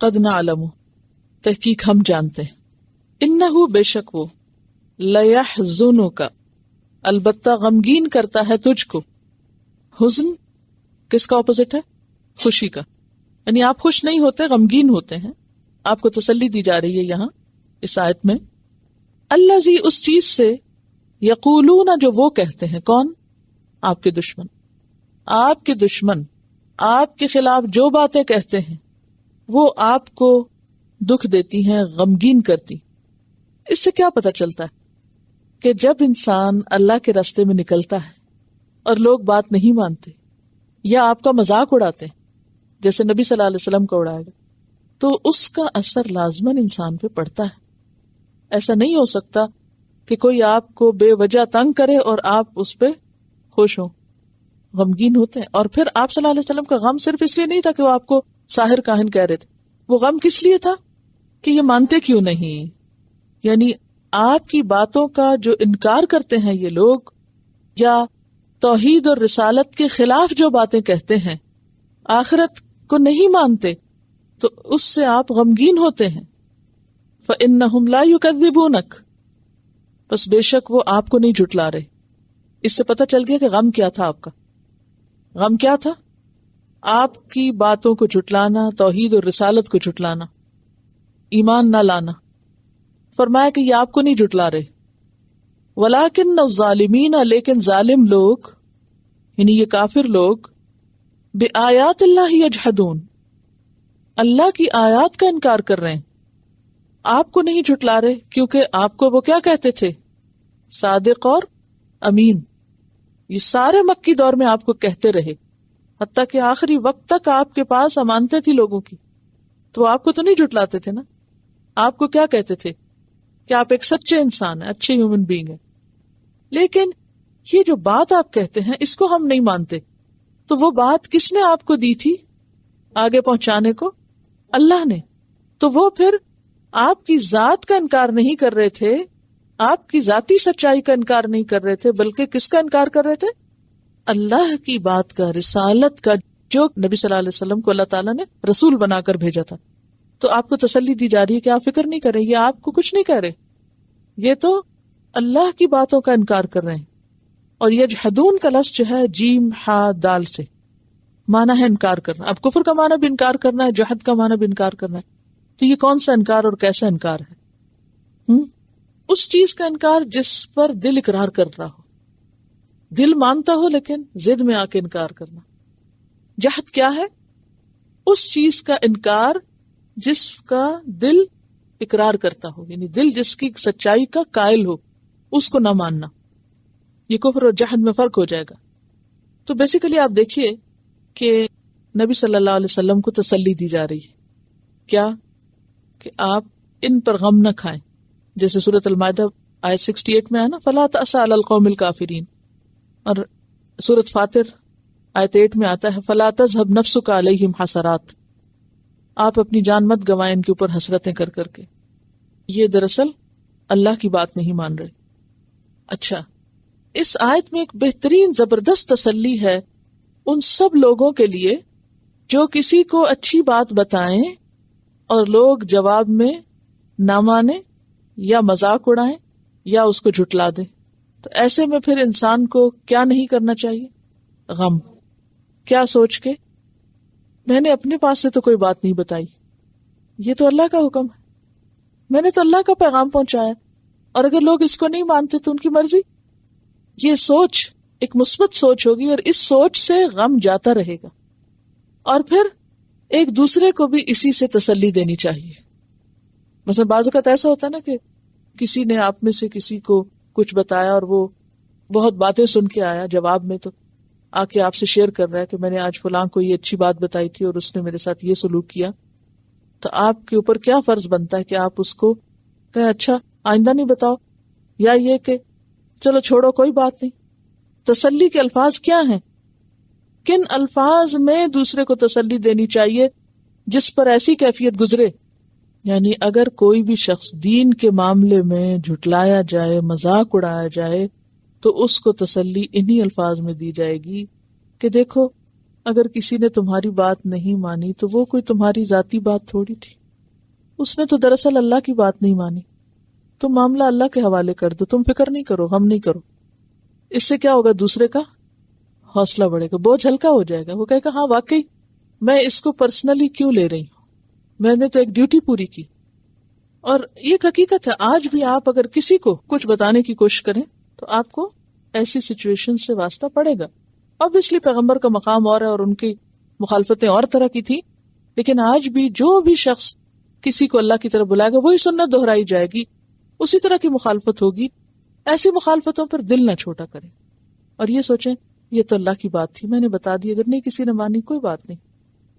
قد نعلم، تحقیق ہم جانتے ہیں، انہ بے شک وہ، لیحزنک البتہ غمگین کرتا ہے تجھ کو. حزن کس کا اپوزٹ ہے؟ خوشی کا. یعنی آپ خوش نہیں ہوتے، غمگین ہوتے ہیں. آپ کو تسلی دی جا رہی ہے یہاں اس آیت میں. الذی اس چیز سے، یقولون جو وہ کہتے ہیں. کون؟ آپ کے دشمن. آپ کے دشمن آپ کے خلاف جو باتیں کہتے ہیں وہ آپ کو دکھ دیتی ہیں، غمگین کرتی. اس سے کیا پتہ چلتا ہے کہ جب انسان اللہ کے راستے میں نکلتا ہے اور لوگ بات نہیں مانتے یا آپ کا مذاق اڑاتے جیسے نبی صلی اللہ علیہ وسلم کا اڑائے گا، تو اس کا اثر لازماً انسان پہ پڑتا ہے. ایسا نہیں ہو سکتا کہ کوئی آپ کو بے وجہ تنگ کرے اور آپ اس پہ خوش ہوں. غمگین ہوتے ہیں. اور پھر آپ صلی اللہ علیہ وسلم کا غم صرف اس لیے نہیں تھا کہ وہ آپ کو ساحر کاہن کہہ رہے تھے، وہ غم کس لیے تھا کہ یہ مانتے کیوں نہیں. یعنی آپ کی باتوں کا جو انکار کرتے ہیں یہ لوگ، یا توحید اور رسالت کے خلاف جو باتیں کہتے ہیں، آخرت کو نہیں مانتے، تو اس سے آپ غمگین ہوتے ہیں. فَإِنَّهُمْ لَا يُكَذِّبُونَكَ، بس بے شک وہ آپ کو نہیں جھٹلا رہے. اس سے پتہ چل گیا کہ غم کیا تھا. آپ کا غم کیا تھا؟ آپ کی باتوں کو جھٹلانا، توحید اور رسالت کو جھٹلانا، ایمان نہ لانا. فرمایا کہ یہ آپ کو نہیں جھٹلا رہے. وَلَٰكِنَّ الظَّالِمِينَ، لیکن ظالم لوگ یعنی یہ کافر لوگ، بِآیاتِ اللَّهِ يَجْحَدُونَ، اللہ کی آیات کا انکار کر رہے ہیں. آپ کو نہیں جھٹلا رہے کیونکہ آپ کو وہ کیا کہتے تھے؟ صادق اور امین. یہ سارے مکی دور میں آپ کو کہتے رہے، حتیٰ کہ آخری وقت تک آپ کے پاس امانتیں تھی لوگوں کی، تو آپ کو تو نہیں جھٹلاتے تھے نا. آپ کو کیا کہتے تھے؟ کہ آپ ایک سچے انسان ہیں، اچھے ہیومن بینگ ہیں. لیکن یہ جو بات آپ کہتے ہیں اس کو ہم نہیں مانتے. تو وہ بات کس نے آپ کو دی تھی آگے پہنچانے کو؟ اللہ نے. تو وہ پھر آپ کی ذات کا انکار نہیں کر رہے تھے، آپ کی ذاتی سچائی کا انکار نہیں کر رہے تھے، بلکہ کس کا انکار کر رہے تھے؟ اللہ کی بات کا، رسالت کا، جو نبی صلی اللہ علیہ وسلم کو اللہ تعالیٰ نے رسول بنا کر بھیجا تھا. تو آپ کو تسلی دی جا رہی ہے کہ آپ فکر نہیں کریں، یہ آپ کو کچھ نہیں کہہ رہے، یہ تو اللہ کی باتوں کا انکار کر رہے ہیں. اور یجحدون کا لفظ جو ہے جیم ہا دال سے، معنی ہے انکار کرنا. اب کفر کا معنی بھی انکار کرنا ہے، جہد کا معنی بھی انکار کرنا ہے. تو یہ کون سا انکار اور کیسا انکار ہے؟ اس چیز کا انکار جس پر دل اقرار کرتا ہو، دل مانتا ہو لیکن ضد میں آ کے انکار کرنا. جہد کیا ہے؟ اس چیز کا انکار جس کا دل اقرار کرتا ہو، یعنی دل جس کی سچائی کا قائل ہو، اس کو نہ ماننا. یہ کفر اور جہد میں فرق ہو جائے گا. تو بیسیکلی آپ دیکھیے کہ نبی صلی اللہ علیہ وسلم کو تسلی دی جا رہی ہے. کیا؟ کہ آپ ان پر غم نہ کھائیں. جیسے سورۃ المائدہ آیت 68 میں ہے نا، فَلَا تَأْسَ عَلَى الْقَوْمِ الْكَافِرِينَ. اور سورۃ فاطر آیت 8 میں آتا ہے فَلَا تَذْهَبْ نَفْسُكَ عَلَيْهِمْ حَسَرَاتٍ. آپ اپنی جان مت گوائیں ان کے اوپر حسرتیں کر کر کے. یہ دراصل اللہ کی بات نہیں مان رہے. اچھا، اس آیت میں ایک بہترین زبردست تسلی ہے ان سب لوگوں کے لیے جو کسی کو اچھی بات بتائیں اور لوگ جواب میں نہ مانیں یا مذاق اڑائیں یا اس کو جھٹلا دیں. تو ایسے میں پھر انسان کو کیا نہیں کرنا چاہیے؟ غم. کیا سوچ کے میں نے اپنے پاس سے تو کوئی بات نہیں بتائی، یہ تو اللہ کا حکم ہے، میں نے تو اللہ کا پیغام پہنچایا، اور اگر لوگ اس کو نہیں مانتے تو ان کی مرضی. یہ سوچ ایک مثبت سوچ ہوگی اور اس سوچ سے غم جاتا رہے گا. اور پھر ایک دوسرے کو بھی اسی سے تسلی دینی چاہیے. مثلا بعض اوقات ایسا ہوتا ہے نا کہ کسی نے آپ میں سے کسی کو کچھ بتایا اور وہ بہت باتیں سن کے آیا جواب میں، تو آ کے آپ سے شیئر کر رہا ہے کہ میں نے آج فلاں کو یہ اچھی بات بتائی تھی اور اس نے میرے ساتھ یہ سلوک کیا. تو آپ کے اوپر کیا فرض بنتا ہے کہ آپ اس کو کہیں اچھا آئندہ نہیں بتاؤ، یا یہ کہ چلو چھوڑو کوئی بات نہیں. تسلی کے الفاظ کیا ہیں؟ کن الفاظ میں دوسرے کو تسلی دینی چاہیے جس پر ایسی کیفیت گزرے. یعنی اگر کوئی بھی شخص دین کے معاملے میں جھٹلایا جائے، مذاق اڑایا جائے، تو اس کو تسلی انہی الفاظ میں دی جائے گی کہ دیکھو اگر کسی نے تمہاری بات نہیں مانی تو وہ کوئی تمہاری ذاتی بات تھوڑی تھی، اس نے تو دراصل اللہ کی بات نہیں مانی. تم معاملہ اللہ کے حوالے کر دو، تم فکر نہیں کرو، غم نہیں کرو. اس سے کیا ہوگا؟ دوسرے کا حوصلہ بڑھے گا، بوجھ ہلکا ہو جائے گا. وہ کہے گا ہاں واقعی میں اس کو پرسنلی کیوں لے رہی ہوں، میں نے تو ایک ڈیوٹی پوری کی. اور یہ ایک حقیقت ہے، آج بھی آپ اگر کسی کو کچھ بتانے کی کوشش کریں تو آپ کو ایسی سچویشن سے واسطہ پڑے گا. obviously پیغمبر کا مقام اور ہے اور ان کی مخالفتیں اور طرح کی تھی، لیکن آج بھی جو بھی شخص کسی کو اللہ کی طرف بلائے گا وہی سنت دہرائی جائے گی، اسی طرح کی مخالفت ہوگی. ایسی مخالفتوں پر دل نہ چھوٹا کریں اور یہ سوچیں یہ تو اللہ کی بات تھی، میں نے بتا دی، اگر نہیں کسی نے مانی کوئی بات نہیں.